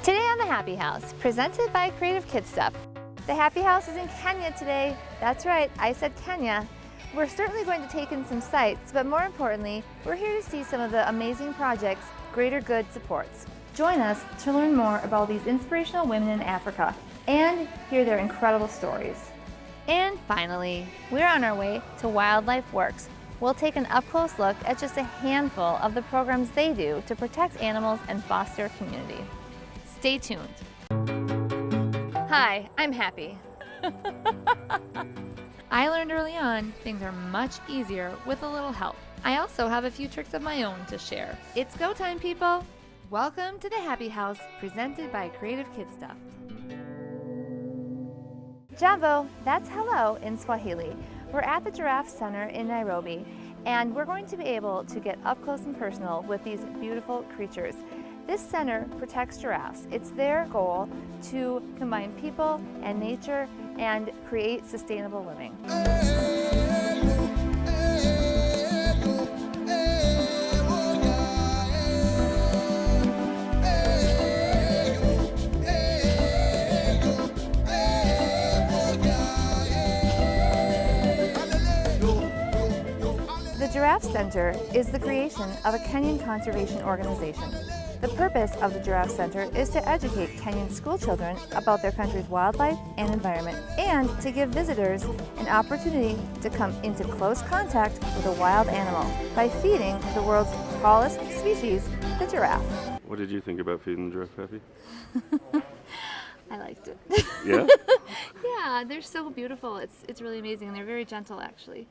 Today on the Happy House, presented by Creative Kid Stuff. The Happy House is in Kenya today. That's right, I said Kenya. We're certainly going to take in some sights, but more importantly, we're here to see some of the amazing projects Greater Good supports. Join us to learn more about these inspirational women in Africa and hear their incredible stories. And finally, we're on our way to Wildlife Works. We'll take an up-close look at just a handful of the programs they do to protect animals and foster a community. Stay tuned. Hi, I'm Happi. I learned early on things are much easier with a little help. I also have a few tricks of my own to share. It's go time, people! Welcome to the Happy House, presented by Creative Kid Stuff. Jambo, that's hello in Swahili. We're at the Giraffe Center in Nairobi, and we're going to be able to get up close and personal with these beautiful creatures. This center protects giraffes. It's their goal to combine people and nature and create sustainable living. The Giraffe Center is the creation of a Kenyan conservation organization. The purpose of the Giraffe Center is to educate Kenyan schoolchildren about their country's wildlife and environment, and to give visitors an opportunity to come into close contact with a wild animal by feeding the world's tallest species, the giraffe. What did you think about feeding the giraffe, Happi? I liked it. Yeah? Yeah, they're so beautiful. It's really amazing, and they're very gentle, actually.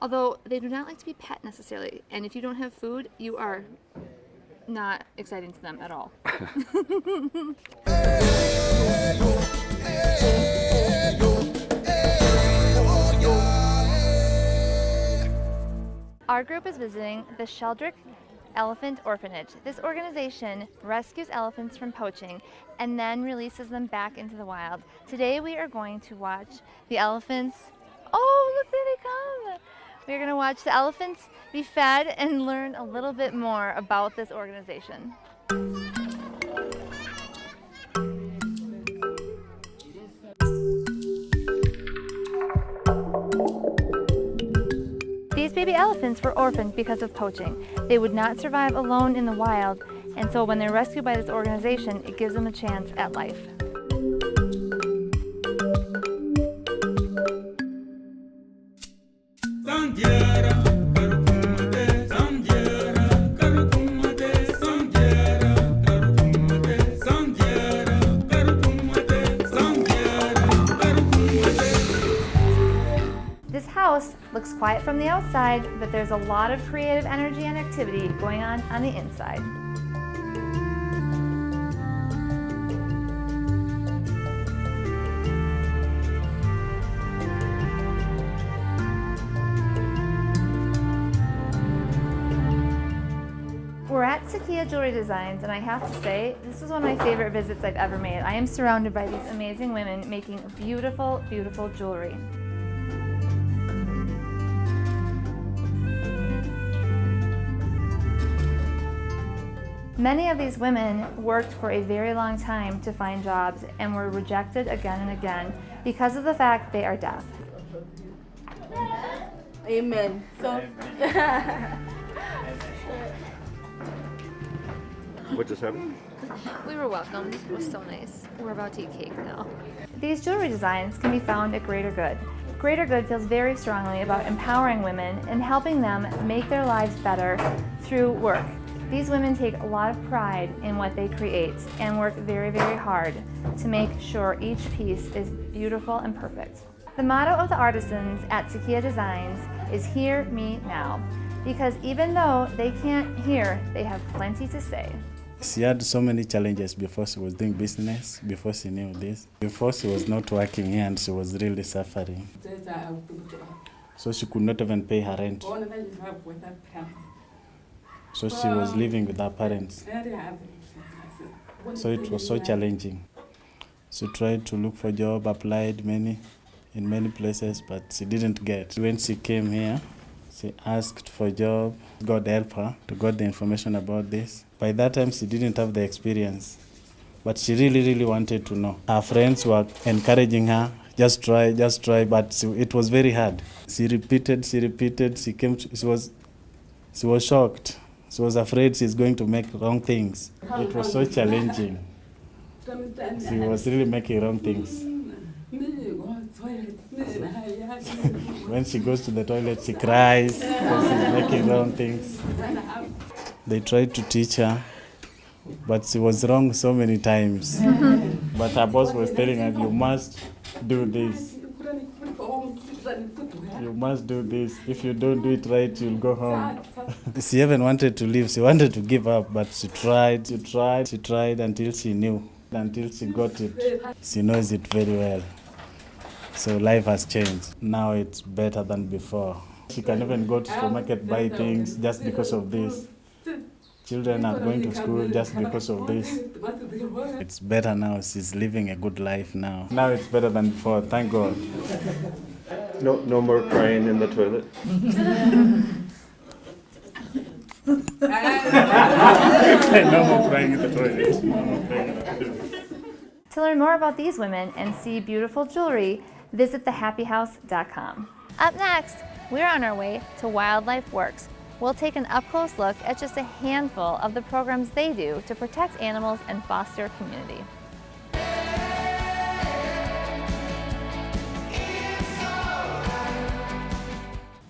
Although they do not like to be pet necessarily, and if you don't have food, you are not exciting to them at all. Our group is visiting the Sheldrick Elephant Orphanage. This organization rescues elephants from poaching and then releases them back into the wild. Today we are going to watch the elephants. Oh, look, there they come! We're going to watch the elephants be fed and learn a little bit more about this organization. These baby elephants were orphaned because of poaching. They would not survive alone in the wild, and so when they're rescued by this organization, it gives them a chance at life. This house looks quiet from the outside, but there's a lot of creative energy and activity going on the inside. We're at Sakia Jewelry Designs, and I have to say, this is one of my favorite visits I've ever made. I am surrounded by these amazing women making beautiful, beautiful jewelry. Many of these women worked for a very long time to find jobs and were rejected again and again because of the fact they are deaf. Amen. So, What just happened? We were welcomed. It was so nice. We're about to eat cake now. These jewelry designs can be found at Greater Good. Greater Good feels very strongly about empowering women and helping them make their lives better through work. These women take a lot of pride in what they create and work very, very hard to make sure each piece is beautiful and perfect. The motto of the artisans at Sakia Designs is "Hear Me Now," because even though they can't hear, they have plenty to say. She had so many challenges before she was doing business, before she knew this. Before she was not working here and she was really suffering. So she could not even pay her rent. So she was living with her parents. So it was so challenging. She tried to look for a job, applied in many places, but she didn't get. When she came here, she asked for a job. God helped her to get the information about this. By that time, she didn't have the experience. But she really wanted to know. Her friends were encouraging her, just try, but it was very hard. She repeated, she was shocked. She was afraid she's going to make wrong things. It was so challenging. She was really making wrong things. When she goes to the toilet, she cries because she's making wrong things. They tried to teach her, but she was wrong so many times. But her boss was telling her, you must do this. You must do this. If you don't do it right, you'll go home. She even wanted to leave. She wanted to give up, but she tried until she knew, until she got it. She knows it very well. So life has changed. Now it's better than before. She can even go to supermarket, buy things just because of this. Children are going to school just because of this. It's better now. She's living a good life now. Now it's better than before. Thank God. No more crying in the toilet. No more crying in the toilet. No more crying in the toilet. To learn more about these women and see beautiful jewelry, visit thehappyhouse.com. Up next, we're on our way to Wildlife Works. We'll take an up-close look at just a handful of the programs they do to protect animals and foster community.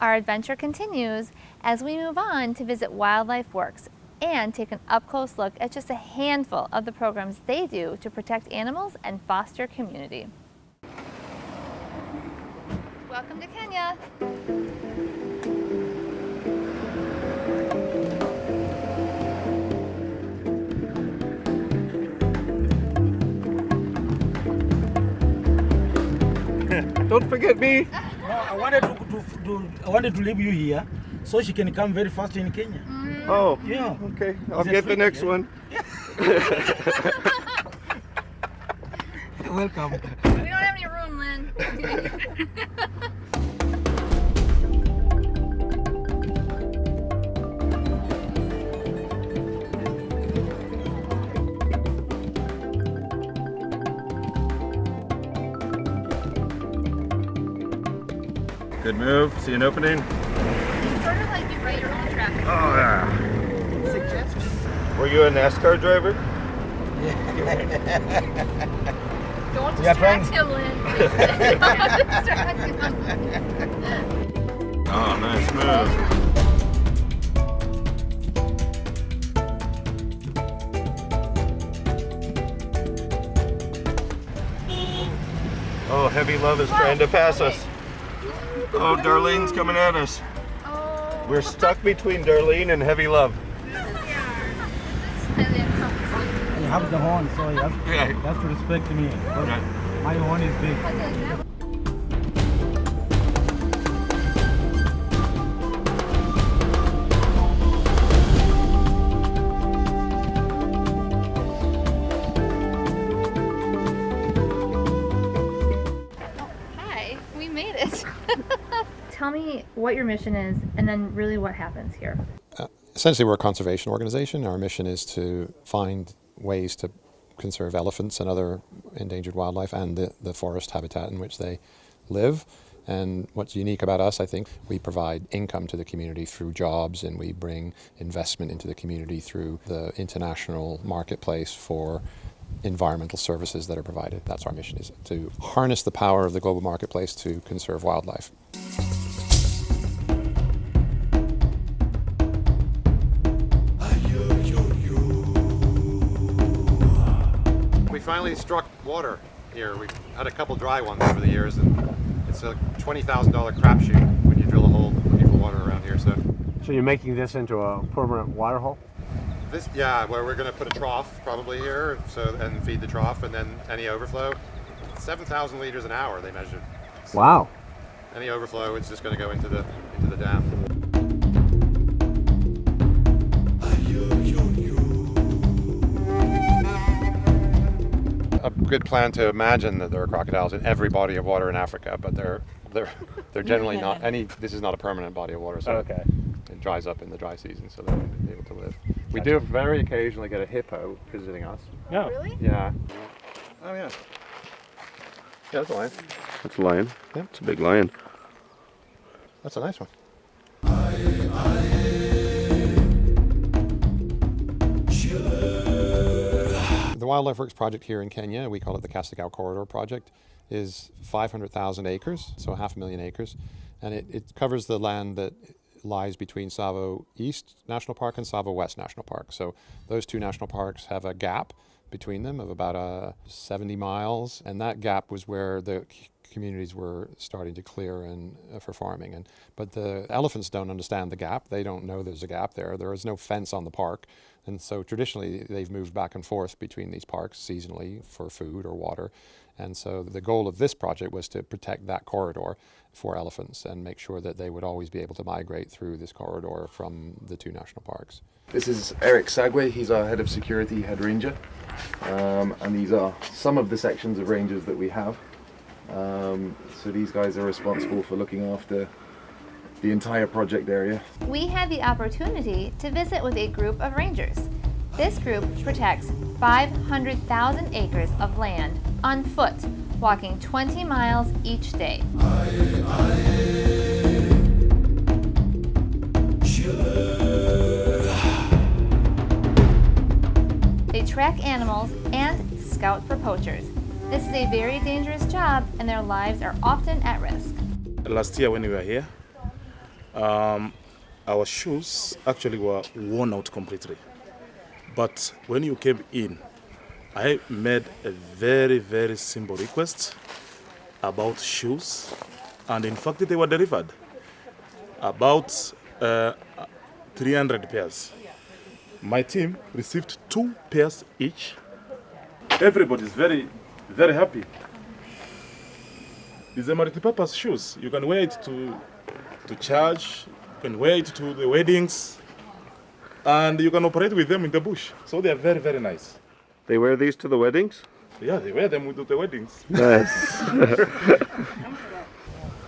Our adventure continues as we move on to visit Wildlife Works and take an up-close look at just a handful of the programs they do to protect animals and foster community. Welcome to Kenya. Don't forget me. I wanted to leave you here so she can come very fast in Kenya. Oh, Yeah. okay. I'll Is it get the free? next Yeah. one. Welcome. We don't have any room, Lynn. Good move. See an opening? Sort of like you write your own traffic. Oh, yeah. Were you a NASCAR driver? Don't We are distract trying- him, Lynn. Don't distract him. Oh, nice move. Oh, Heavy Love is trying to pass us. Oh, Darlene's coming at us. Oh. We're stuck between Darlene and Heavy Love. You have the horn, so you Okay. have to respect me. Okay. My horn is big. Hi, we made it. Tell me what your mission is and then really what happens here. Essentially, we're a conservation organization. Our mission is to find ways to conserve elephants and other endangered wildlife and the forest habitat in which they live. And what's unique about us, I think, we provide income to the community through jobs, and we bring investment into the community through the international marketplace for environmental services that are provided. That's our mission, is to harness the power of the global marketplace to conserve wildlife. We finally struck water here. We've had a couple dry ones over the years, and it's a $20,000 crapshoot when you drill a hole looking for water around here. So you're making this into a permanent water hole? This, yeah, where we're going to put a trough probably here, and feed the trough, and then any overflow. 7,000 liters an hour they measured. So Wow. any overflow is just going to go into the dam. A good plan to imagine that there are crocodiles in every body of water in Africa, but they're generally not any. This is not a permanent body of water, so Okay. it dries up in the dry season, so they're able to live. We do very occasionally get a hippo visiting us. Yeah. Really? Yeah. Oh yeah. Yeah, that's a lion. That's a lion. Yeah, it's a big lion. That's a nice one. The Wildlife Works project here in Kenya, we call it the Kasagao Corridor Project, is 500,000 acres, so 500,000 acres, and it covers the land that lies between Tsavo East National Park and Tsavo West National Park. So those two national parks have a gap between them of about 70 miles, and that gap was where the communities were starting to clear and for farming. But the elephants don't understand the gap. They don't know there's a gap there. There is no fence on the park. And so traditionally they've moved back and forth between these parks seasonally for food or water. And so the goal of this project was to protect that corridor for elephants and make sure that they would always be able to migrate through this corridor from the two national parks. This is Eric Sagwe, he's our head of security, head ranger, and these are some of the sections of rangers that we have. So these guys are responsible for looking after the entire project area. We had the opportunity to visit with a group of rangers. This group protects 500,000 acres of land on foot, walking 20 miles each day. They track animals and scout for poachers. This is a very dangerous job and their lives are often at risk. Last year when we were here, our shoes actually were worn out completely. But when you came in, I made a very, very simple request about shoes, and in fact they were delivered. About 300 pairs. My team received 2 pairs each. Everybody is very, very happy. It's a multi-purpose shoes. You can wear it to church, you can wear it to the weddings, and you can operate with them in the bush. So they are very, very nice. They wear these to the weddings? Yeah, they wear them to the weddings. Nice.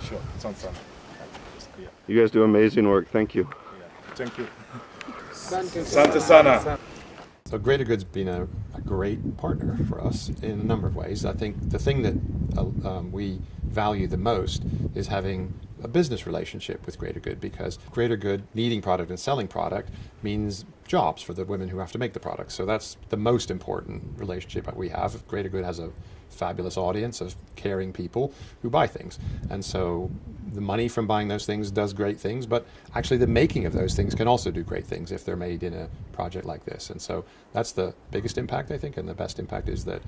Sure, sounds fun. Yeah. You guys do amazing work. Thank you. Thank you. Sante sana. So Greater Good's been a great partner for us in a number of ways. I think the thing that we value the most is having a business relationship with Greater Good, because Greater Good needing product and selling product means jobs for the women who have to make the product. So that's the most important relationship that we have. Greater Good has a fabulous audience of caring people who buy things. And so the money from buying those things does great things, but actually the making of those things can also do great things if they're made in a project like this. And so that's the biggest impact, I think, and the best impact is that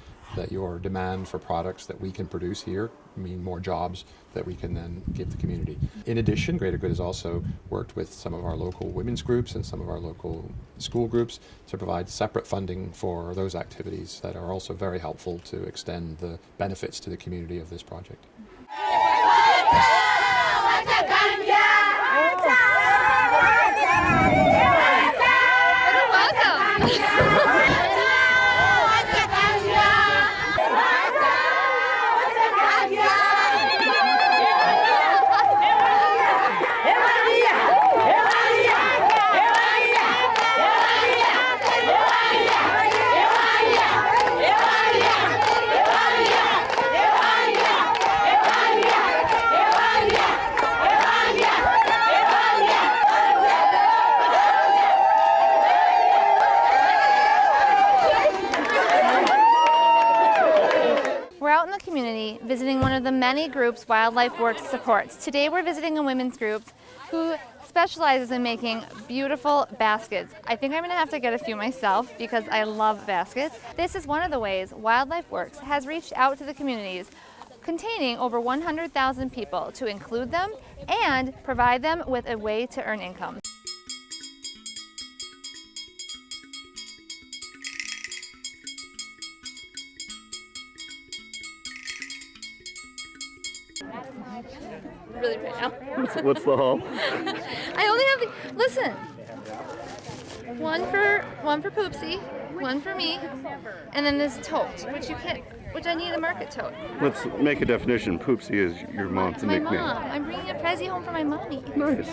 your demand for products that we can produce here mean more jobs that we can then give the community. In addition, Greater Good has also worked with some of our local women's groups and some of our local school groups to provide separate funding for those activities that are also very helpful to extend the benefits to the community of this project. We're out in the community visiting one of the many groups Wildlife Works supports. Today we're visiting a women's group who specializes in making beautiful baskets. I think I'm going to have to get a few myself because I love baskets. This is one of the ways Wildlife Works has reached out to the communities containing over 100,000 people to include them and provide them with a way to earn income. Really pretty now. What's the haul? I only have listen. One for Poopsie, one for me, and then this tote, which I need a market tote. Let's make a definition. Poopsie is your mom's My nickname. mom. I'm bringing a Prezi home for my mommy. Nice.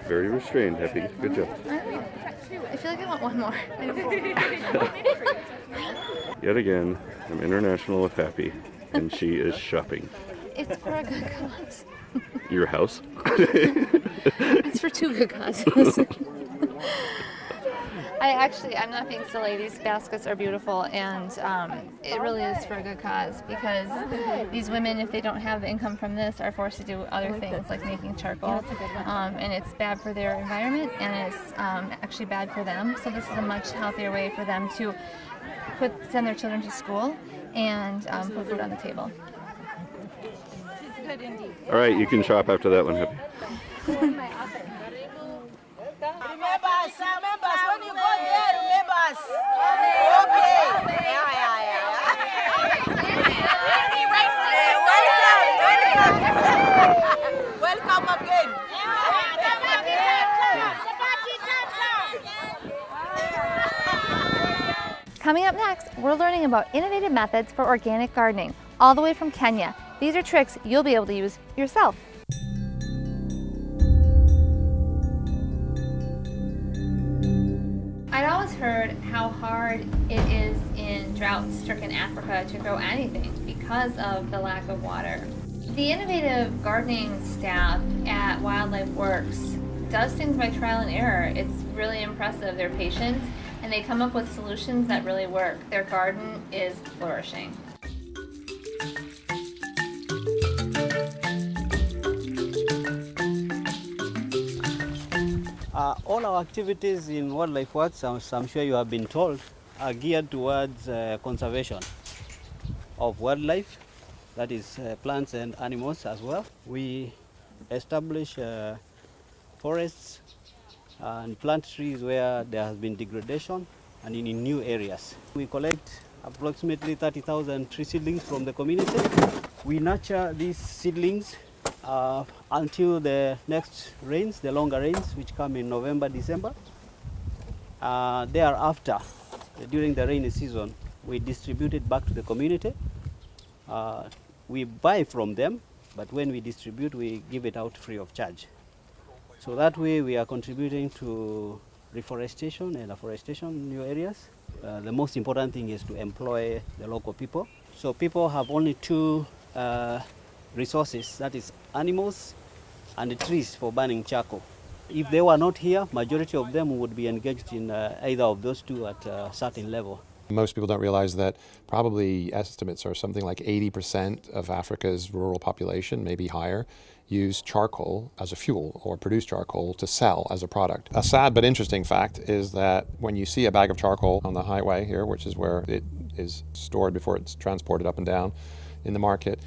Very restrained, Happi. Good job. Alright. I feel like I want one more. Yet again, I'm international with Happi, and she is shopping. It's for a good cause. Your house? It's for two good causes. I'm not being silly. These baskets are beautiful, and it really is for a good cause, because these women, if they don't have the income from this, are forced to do other things like making charcoal, and it's bad for their environment, and it's actually bad for them. So this is a much healthier way for them to send their children to school and put food on the table. All right, you can shop after that one, Happi. Remember us, when you go there, remember us. Okay. Welcome again. Coming up next, we're learning about innovative methods for organic gardening, all the way from Kenya. These are tricks you'll be able to use yourself. I'd always heard how hard it is in drought-stricken Africa to grow anything because of the lack of water. The innovative gardening staff at Wildlife Works does things by trial and error. It's really impressive. They're patient, and they come up with solutions that really work. Their garden is flourishing. All our activities in Wildlife Works, as I'm sure you have been told, are geared towards conservation of wildlife, that is plants and animals as well. We establish forests and plant trees where there has been degradation and in new areas. We collect approximately 30,000 tree seedlings from the community. We nurture these seedlings until the next rains, the longer rains, which come in November, December. Thereafter, during the rainy season, we distribute it back to the community. We buy from them, but when we distribute, we give it out free of charge. So that way we are contributing to reforestation and afforestation in new areas. The most important thing is to employ the local people. So people have only two resources, that is animals and the trees for burning charcoal. If they were not here, majority of them would be engaged in either of those two at a certain level. Most people don't realize that probably estimates are something like 80% of Africa's rural population, maybe higher, use charcoal as a fuel or produce charcoal to sell as a product. A sad but interesting fact is that when you see a bag of charcoal on the highway here, which is where it is stored before it's transported up and down in the market,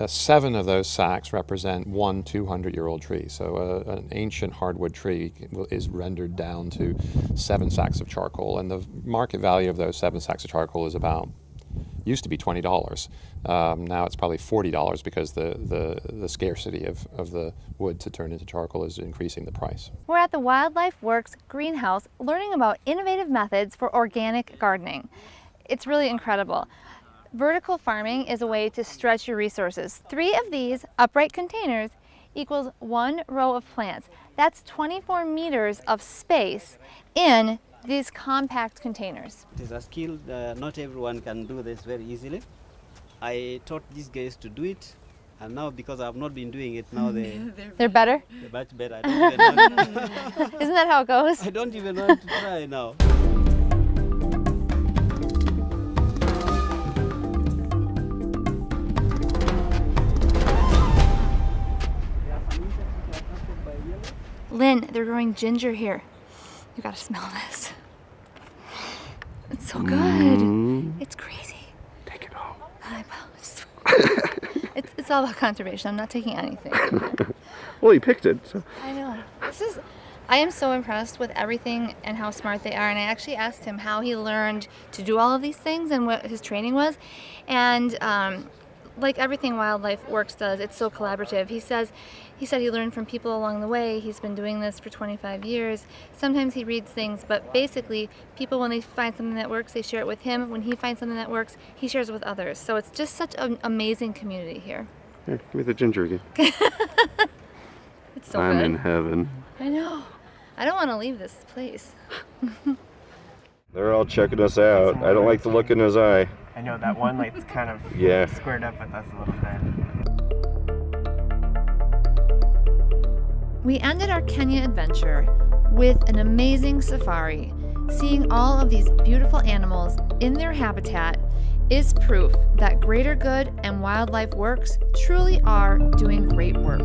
7 of those sacks represent one 200-year-old tree. So an ancient hardwood tree is rendered down to 7 sacks of charcoal, and the market value of those 7 sacks of charcoal is used to be $20. Now it's probably $40 because the scarcity of the wood to turn into charcoal is increasing the price. We're at the Wildlife Works greenhouse learning about innovative methods for organic gardening. It's really incredible. Vertical farming is a way to stretch your resources. 3 of these upright containers equals 1 row of plants. That's 24 meters of space in these compact containers. It is a skill that not everyone can do this very easily. I taught these guys to do it, and now because I've not been doing it, now they're better? They're much better. I don't even want Isn't that how it goes? I don't even want to try now. Lynn, they're growing ginger here. You gotta smell this. It's so good. It's crazy. Take it home. It's all about conservation. I'm not taking anything. Well, he picked it. So. I know. I am so impressed with everything and how smart they are. And I actually asked him how he learned to do all of these things and what his training was. And like everything Wildlife Works does, it's so collaborative. He said he learned from people along the way. He's been doing this for 25 years. Sometimes he reads things, but basically people, when they find something that works, they share it with him. When he finds something that works, he shares it with others. So it's just such an amazing community here. Here, give me the ginger again. It's so I'm good. in heaven. I know. I don't want to leave this place. They're all checking us out. I don't like the look in his eye. I know that one light's kind of Yeah. squared up with us a little bit. We ended our Kenya adventure with an amazing safari. Seeing all of these beautiful animals in their habitat is proof that Greater Good and Wildlife Works truly are doing great work.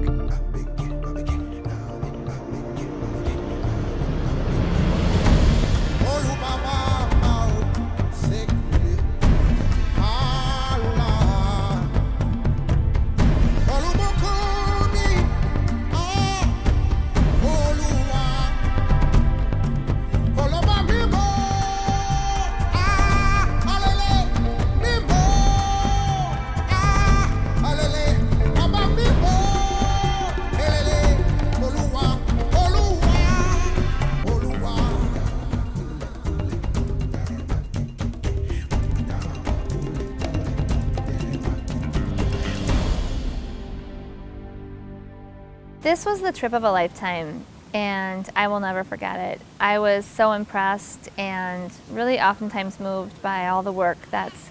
This was the trip of a lifetime, and I will never forget it. I was so impressed and really oftentimes moved by all the work that's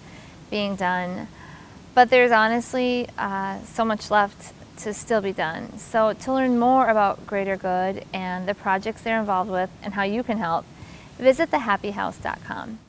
being done. But there's honestly so much left to still be done. So to learn more about Greater Good and the projects they're involved with and how you can help, visit thehappyhouse.com.